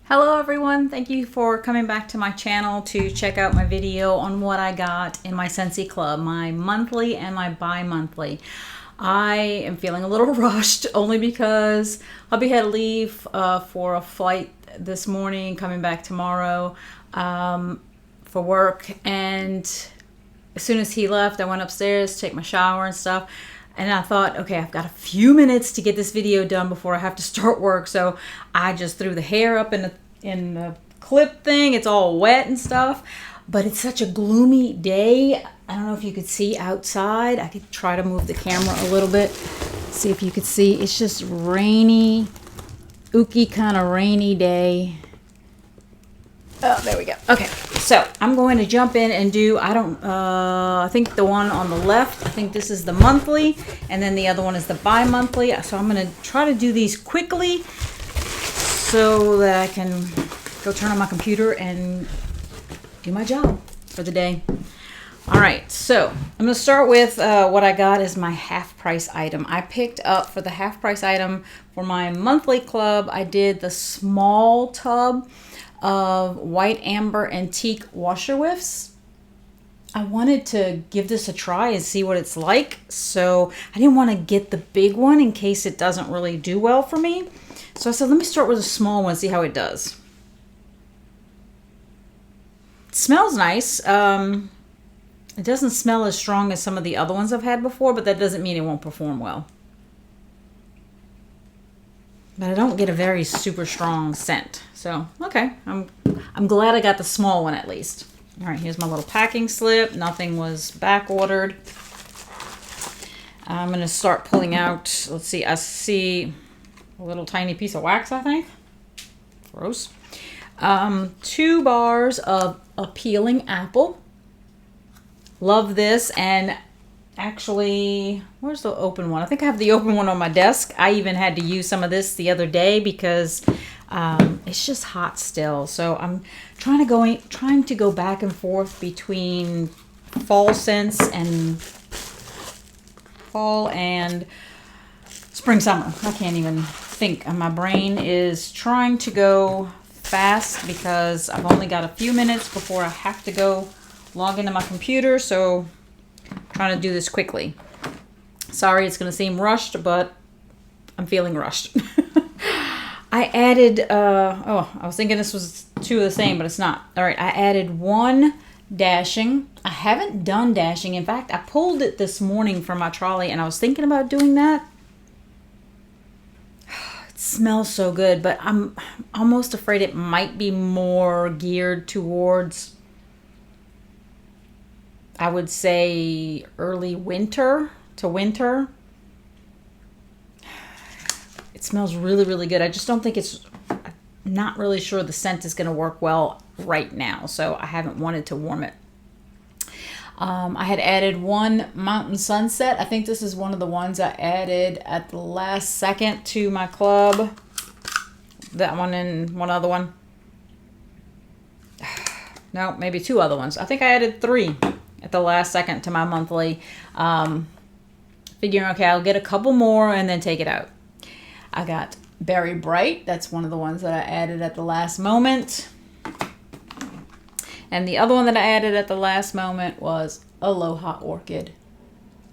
Hello everyone, thank you for coming back to my channel to check out my video on what I got in my Scentsy Club, my monthly and my bi-monthly. I am feeling a little rushed only because hubby had to leave for a flight this morning, coming back tomorrow for work, and as soon as he left I went upstairs to take my shower and stuff. And I thought, okay, I've got a few minutes to get this video done before I have to start work. So I just threw the hair up in the clip thing. It's all wet and stuff. But it's such a gloomy day. I don't know if you could see outside. I could try to move the camera a little bit. See if you could see. It's just rainy, ooky kind of rainy day. Oh, there we go. Okay, so I'm going to jump in and do, I think the one on the left, I think this is the monthly, and then the other one is the bi-monthly. So I'm going to try to do these quickly so that I can go turn on my computer and do my job for the day. All right, so I'm going to start with what I got as my half price item. I picked up for the half price item for my monthly club, I did the small tub of white amber antique washer whiffs. I wanted to give this a try and see what it's like, so I didn't want to get the big one in case it doesn't really do well for me. So I said, let me start with a small one, see how it does. It smells nice. It doesn't smell as strong as some of the other ones I've had before, but that doesn't mean it won't perform well. But I don't get a very super strong scent. So, okay, I'm glad I got the small one at least. All right, here's my little packing slip. Nothing was back ordered. I'm going to start pulling out, let's see, I see a little tiny piece of wax, I think. Gross. 2 bars of a peeling apple. Love this. And actually, where's the open one? I think I have the open one on my desk. I even had to use some of this the other day because it's just hot still. So I'm trying to go back and forth between fall scents and fall and spring summer. I can't even think. My brain is trying to go fast because I've only got a few minutes before I have to go log into my computer. So trying to do this quickly. Sorry, it's going to seem rushed, but I'm feeling rushed. I added, I was thinking this was 2 of the same, but it's not. All right, I added 1 dashing. I haven't done dashing. In fact, I pulled it this morning from my trolley, and I was thinking about doing that. It smells so good, but I'm almost afraid it might be more geared towards, I would say, early winter to winter. It smells really, really good. I just don't think I'm not really sure the scent is going to work well right now, so I haven't wanted to warm it. I had added 1 Mountain Sunset. I think this is one of the ones I added at the last second to my club. That one and one other one. No, maybe 2 other ones. I think I added 3 at the last second to my monthly. Figuring, okay, I'll get a couple more and then take it out. I got Berry Bright. That's one of the ones that I added at the last moment. And the other one that I added at the last moment was Aloha Orchid.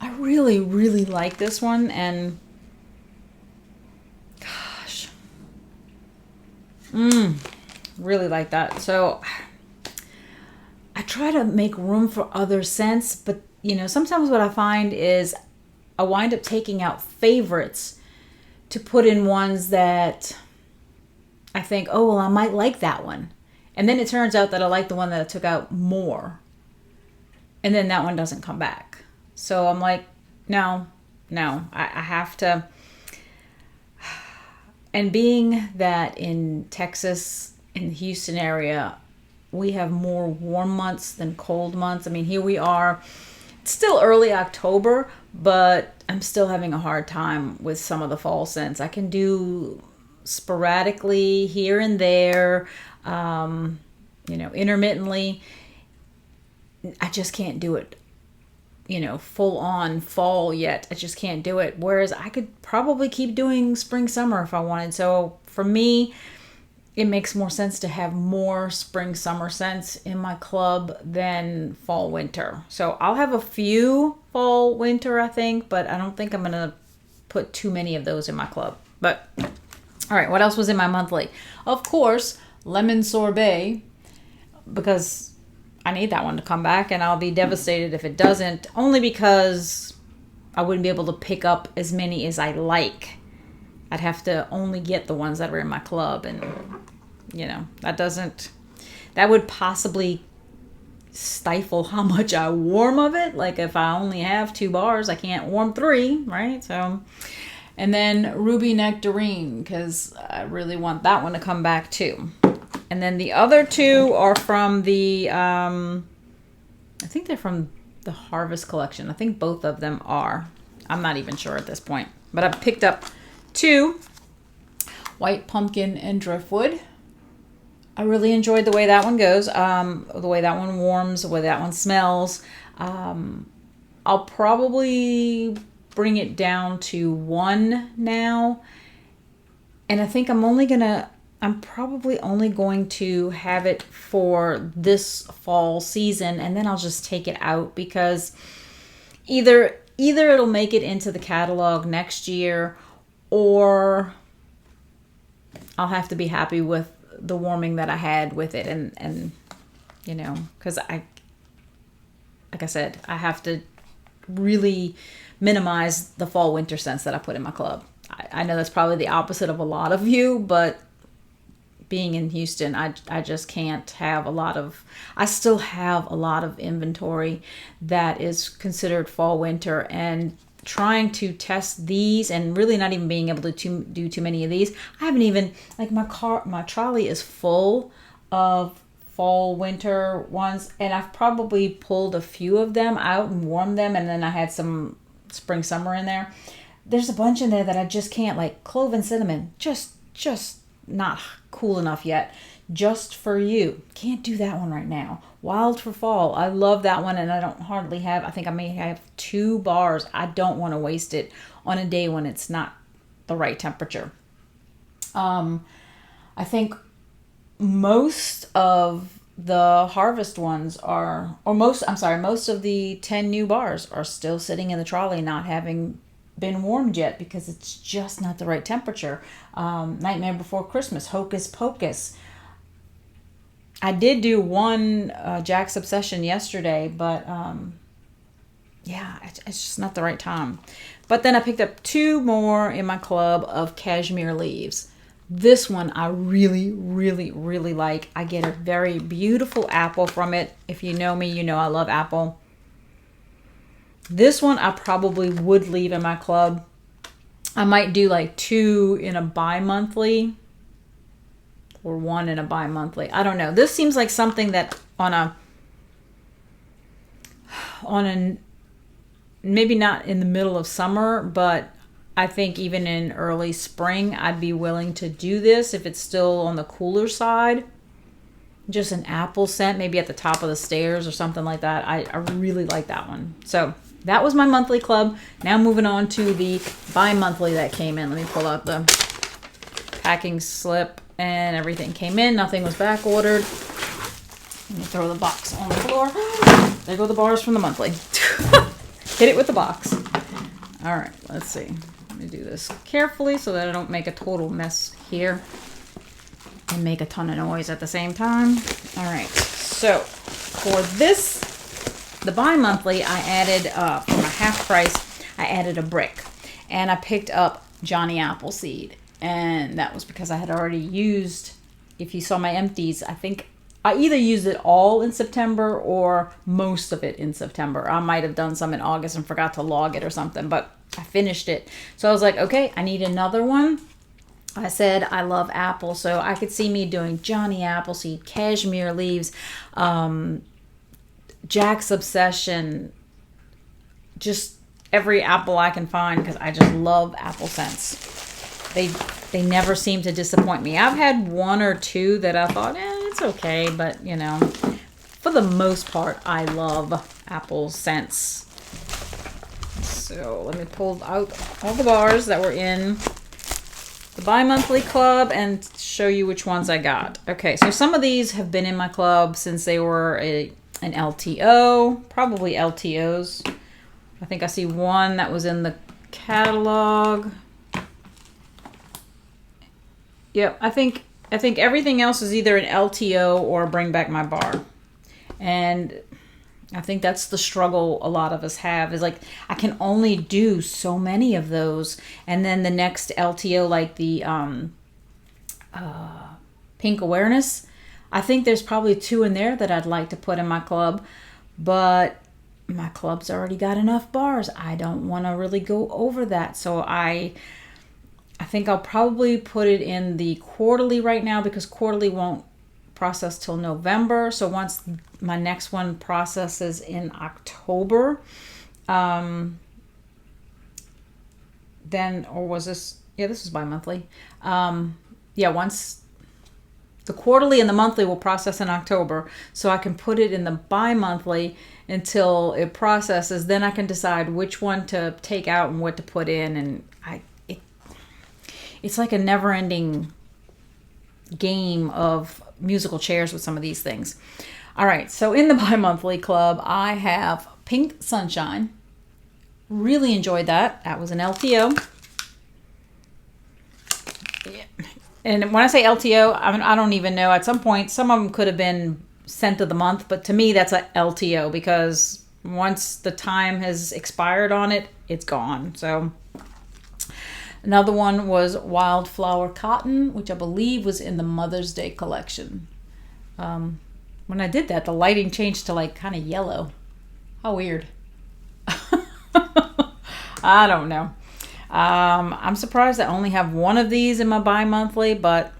I really, really like this one, and gosh, really like that. So I try to make room for other scents, but sometimes what I find is I wind up taking out favorites to put in ones that I think, oh, well, I might like that one. And then it turns out that I like the one that I took out more. And then that one doesn't come back. So I'm like, no, I have to. And being that in Texas, in the Houston area, we have more warm months than cold months. I mean, here we are. It's still early October, but I'm still having a hard time with some of the fall scents. I can do sporadically here and there, intermittently. I just can't do it, full on fall yet. I just can't do it. Whereas I could probably keep doing spring, summer if I wanted. So for me, it makes more sense to have more spring summer scents in my club than fall winter. So I'll have a few fall winter, I think, but I don't think I'm gonna put too many of those in my club. But all right, what else was in my monthly? Of course, lemon sorbet, because I need that one to come back, and I'll be devastated if it doesn't, only because I wouldn't be able to pick up as many as I like. I'd have to only get the ones that are in my club, and you know, that would possibly stifle how much I warm of it. Like if I only have 2 bars, I can't warm 3, right? So, and then Ruby Nectarine, because I really want that one to come back too. And then the other 2 are from the, I think they're from the Harvest collection. I think both of them are. I'm not even sure at this point. But I picked up 2, White Pumpkin and Driftwood. I really enjoyed the way that one goes, the way that one warms, the way that one smells. I'll probably bring it down to 1 now. And I think I'm probably only going to have it for this fall season, and then I'll just take it out, because either it'll make it into the catalog next year, or I'll have to be happy with the warming that I had with it, and you know, because like I said, I have to really minimize the fall winter scents that I put in my club. I know that's probably the opposite of a lot of you, but being in Houston, I just can't have I still have a lot of inventory that is considered fall winter, and trying to test these and really not even being able to do too many of these. I haven't even, like, my trolley is full of fall winter ones, and I've probably pulled a few of them out and warmed them, and then I had some spring summer in there. There's a bunch in there that I just can't, like clove and cinnamon, just not cool enough yet. Just for You, can't do that one right now. Wild for Fall, I love that one, and I don't hardly have, I think I may have 2 bars. I don't want to waste it on a day when it's not the right temperature. I think most of the Harvest ones most of the 10 new bars are still sitting in the trolley, not having been warmed yet, because it's just not the right temperature. Nightmare Before Christmas, Hocus Pocus. I did do one Jack's Obsession yesterday, but yeah, it's just not the right time. But then I picked up 2 more in my club of Cashmere Leaves. This one I really, really, really like. I get a very beautiful apple from it. If you know me, you know I love apple. This one I probably would leave in my club. I might do like 2 in a bi-monthly, or 1 in a bi-monthly. I don't know. This seems like something that on a maybe not in the middle of summer, but I think even in early spring, I'd be willing to do this if it's still on the cooler side. Just an apple scent, maybe at the top of the stairs or something like that. I really like that one. So that was my monthly club. Now moving on to the bi-monthly that came in. Let me pull out the packing slip, and everything came in. Nothing was back ordered. Let me throw the box on the floor. There go the bars from the monthly. Hit it with the box. All right, let's see. Let me do this carefully so that I don't make a total mess here and make a ton of noise at the same time. All right, so for this, the bi-monthly, I added, for my half price, I added a brick. And I picked up Johnny Appleseed. And that was because I had already used, if you saw my empties, I think I either used it all in September or most of it in September. I might have done some in August and forgot to log it or something, but I finished it. So I was like, okay, I need another one. I said I love apple, so I could see me doing Johnny Appleseed, Cashmere Leaves, Jack's Obsession, just every apple I can find, because I just love apple scents. They never seem to disappoint me. I've had 1 or 2 that I thought, it's okay, but you know, for the most part, I love apple scents. So let me pull out all the bars that were in the bi-monthly club and show you which ones I got. Okay, so some of these have been in my club since they were an LTO, probably LTOs. I think I see one that was in the catalog. Yep, I think everything else is either an LTO or Bring Back My Bar. And I think that's the struggle a lot of us have, is like, I can only do so many of those. And then the next LTO, like the Pink Awareness, I think there's probably 2 in there that I'd like to put in my club, but my club's already got enough bars. I don't want to really go over that. So I think I'll probably put it in the quarterly right now, because quarterly won't process till November. So once my next one processes in October, then, or was this, yeah, this was bi-monthly. Yeah, once the quarterly and the monthly will process in October, so I can put it in the bi-monthly until it processes. Then I can decide which one to take out and what to put in. And it's like a never-ending game of musical chairs with some of these things. All right, so in the bi-monthly club, I have Pink Sunshine. Really enjoyed that. That was an LTO. Yeah. And when I say LTO, I don't even know. At some point, some of them could have been scent of the month, but to me, that's a LTO, because once the time has expired on it, it's gone. So another one was Wildflower Cotton, which I believe was in the Mother's Day collection. When I did that, the lighting changed to like kind of yellow. How weird. I don't know. I'm surprised I only have one of these in my bi-monthly, but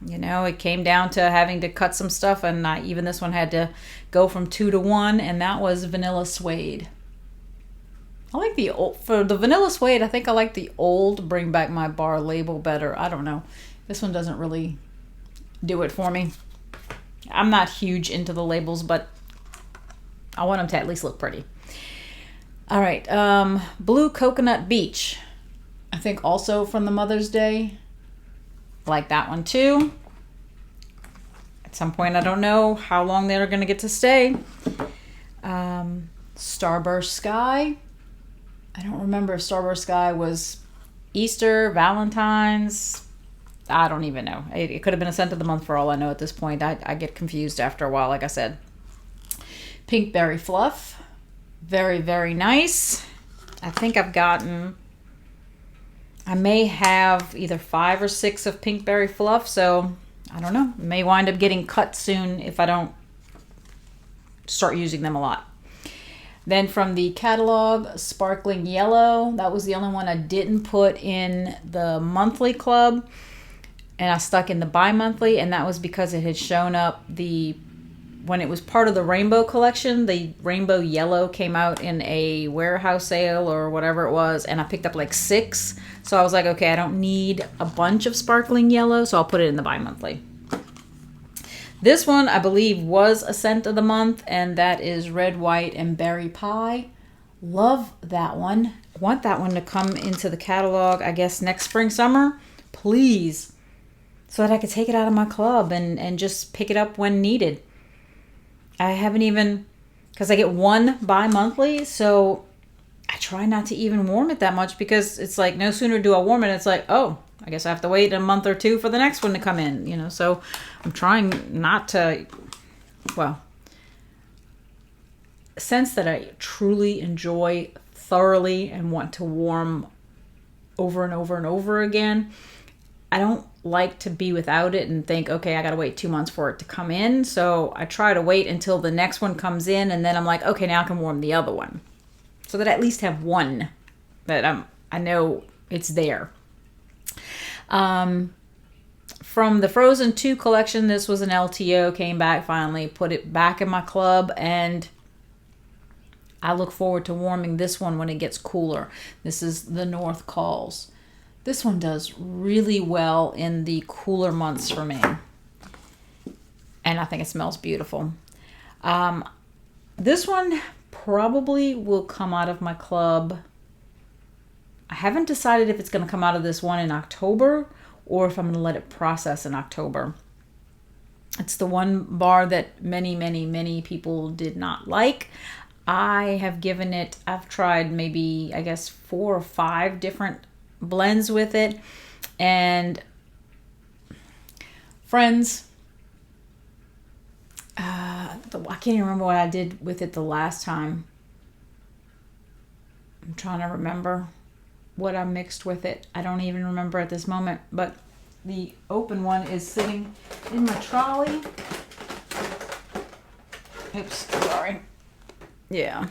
you know, it came down to having to cut some stuff, and even this one had to go from 2 to 1, and that was Vanilla Suede. I like the old, for the Vanilla Suede, I think I like the old Bring Back My Bar label better. I don't know. This one doesn't really do it for me. I'm not huge into the labels, but I want them to at least look pretty. All right, Blue Coconut Beach. I think also from the Mother's Day. I like that one too. At some point, I don't know how long they're going to get to stay. Starburst Sky. I don't remember if Starburst Sky was Easter, Valentine's. I don't even know. It could have been a scent of the month for all I know at this point. I get confused after a while, like I said. Pink Berry Fluff. Very, very nice. I think I've gotten, I may have either 5 or 6 of Pink Berry Fluff, so I don't know. It may wind up getting cut soon if I don't start using them a lot. Then from the catalog, Sparkling Yellow. That was the only one I didn't put in the monthly club, and I stuck in the bi-monthly, and that was because it had shown up when it was part of the Rainbow collection. The Rainbow Yellow came out in a warehouse sale or whatever it was, and I picked up like 6. So I was like, okay, I don't need a bunch of Sparkling Yellow, so I'll put it in the bi-monthly. This one, I believe, was a scent of the month, and that is Red, White, and Berry Pie. Love that one. Want that one to come into the catalog, I guess, next spring, summer. Please. So that I could take it out of my club and just pick it up when needed. I haven't even, because I get one bi-monthly, so I try not to even warm it that much, because it's like no sooner do I warm it, it's like, oh, I guess I have to wait a month or 2 for the next one to come in, you know. So I'm trying not to, well, scents that I truly enjoy thoroughly and want to warm over and over and over again, I don't like to be without it and think, okay, I got to wait 2 months for it to come in. So I try to wait until the next one comes in, and then I'm like, okay, now I can warm the other one, so that I at least have one that I know it's there. From the Frozen 2 collection, this was an LTO, came back finally, put it back in my club, and I look forward to warming this one when it gets cooler. This is The North Calls. This one does really well in the cooler months for me, and I think it smells beautiful. This one probably will come out of my club. I haven't decided if it's going to come out of this one in October or if I'm going to let it process in October. It's the one bar that many people did not like. I've tried maybe, I guess, 4 or 5 different blends with it. And friends, I can't even remember what I did with it the last time. I'm trying to remember what I mixed with it. I don't even remember at this moment, but the open one is sitting in my trolley. Oops, sorry. Yeah.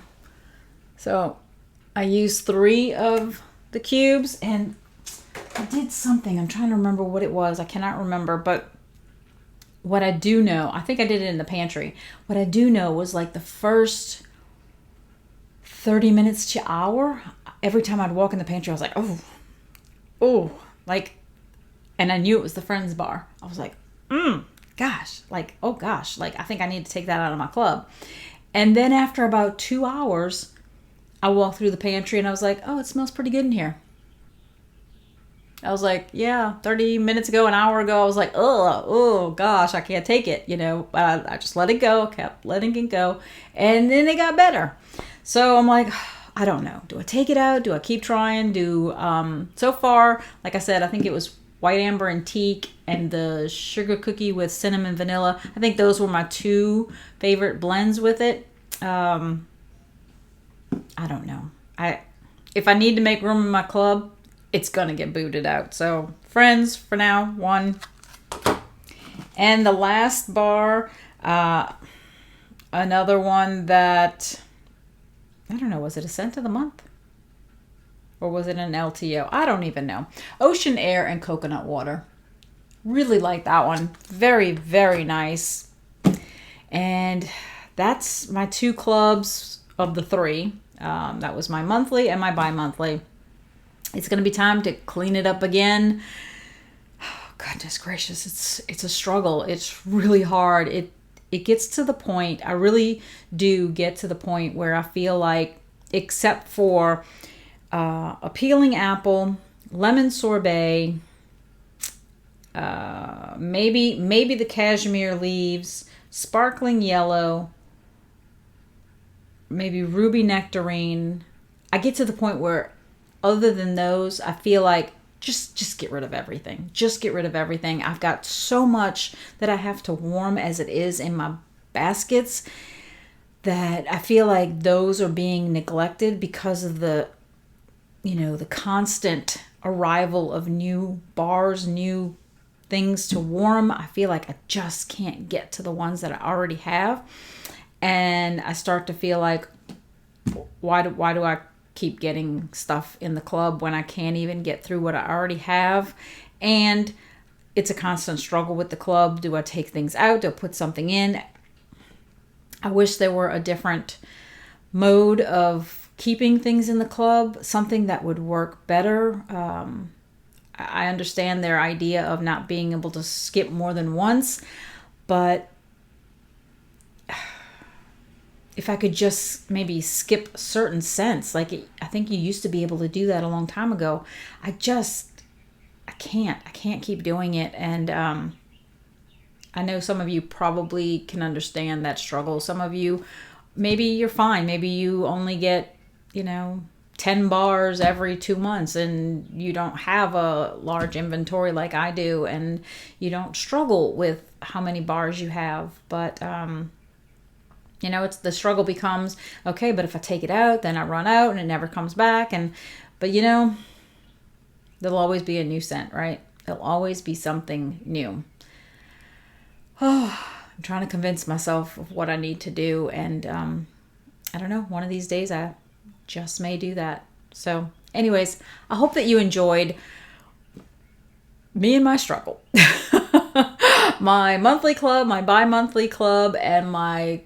So I used 3 of the cubes, and I did something. I'm trying to remember what it was. I cannot remember, but what I do know, I think I did it in the pantry. What I do know was like the first 30 minutes to hour, every time I'd walk in the pantry, I was like, oh, like, and I knew it was the Friends bar. I was like, gosh, like, oh gosh, like I think I need to take that out of my club. And then after about 2 hours, I walked through the pantry and I was like, oh, it smells pretty good in here. I was like, yeah, 30 minutes ago, an hour ago, I was like, oh gosh, I can't take it, but I just let it go, kept letting it go. And then it got better. So I'm like, I don't know. Do I take it out? Do I keep trying? So far, like I said, I think it was white amber and teak and the sugar cookie with cinnamon vanilla. I think those were my 2 favorite blends with it. I don't know. If I need to make room in my club, it's gonna get booted out. So Friends for now, 1. And the last bar, another one that, I don't know, was it a scent of the month? Or was it an LTO? I don't even know. Ocean Air and Coconut Water. Really like that one. Very, very nice. And that's my 2 clubs of the 3. That was my monthly and my bi-monthly. It's going to be time to clean it up again. Oh, goodness gracious. It's a struggle. It's really hard. It gets to the point, I really do get to the point where I feel like, except for a peeling apple, lemon sorbet, maybe the cashmere leaves, sparkling yellow, maybe ruby nectarine. I get to the point where, other than those, I feel like just get rid of everything. Just get rid of everything. I've got so much that I have to warm as it is in my baskets that I feel like those are being neglected because of the constant arrival of new bars, new things to warm. I feel like I just can't get to the ones that I already have. And I start to feel like, why do I keep getting stuff in the club when I can't even get through what I already have? And it's a constant struggle with the club. Do I take things out? Do I put something in? I wish there were a different mode of keeping things in the club, something that would work better. I understand their idea of not being able to skip more than once, but if I could just maybe skip certain scents, I think you used to be able to do that a long time ago. I can't keep doing it. And I know some of you probably can understand that struggle. Some of you, maybe you're fine. Maybe you only get, 10 bars every 2 months and you don't have a large inventory like I do, and you don't struggle with how many bars you have. But it's the struggle becomes, okay, but if I take it out, then I run out and it never comes back. But there'll always be a new scent, right? There'll always be something new. Oh, I'm trying to convince myself of what I need to do. And I don't know, one of these days I just may do that. So anyways, I hope that you enjoyed me and my struggle. My monthly club, my bi-monthly club, and my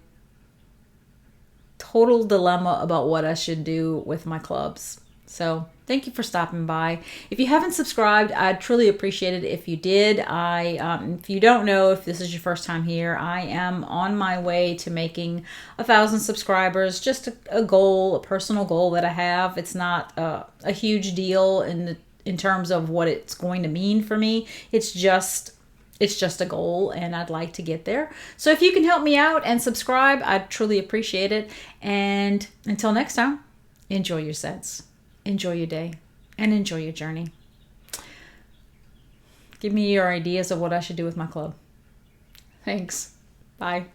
total dilemma about what I should do with my clubs. So thank you for stopping by. If you haven't subscribed, I'd truly appreciate it if you did. If you don't know, if this is your first time here, I am on my way to making 1,000 subscribers. Just a goal, a personal goal that I have. It's not a huge deal in terms of what it's going to mean for me. It's just a goal, and I'd like to get there. So if you can help me out and subscribe, I'd truly appreciate it. And until next time, enjoy your scents, enjoy your day, and enjoy your journey. Give me your ideas of what I should do with my club. Thanks. Bye.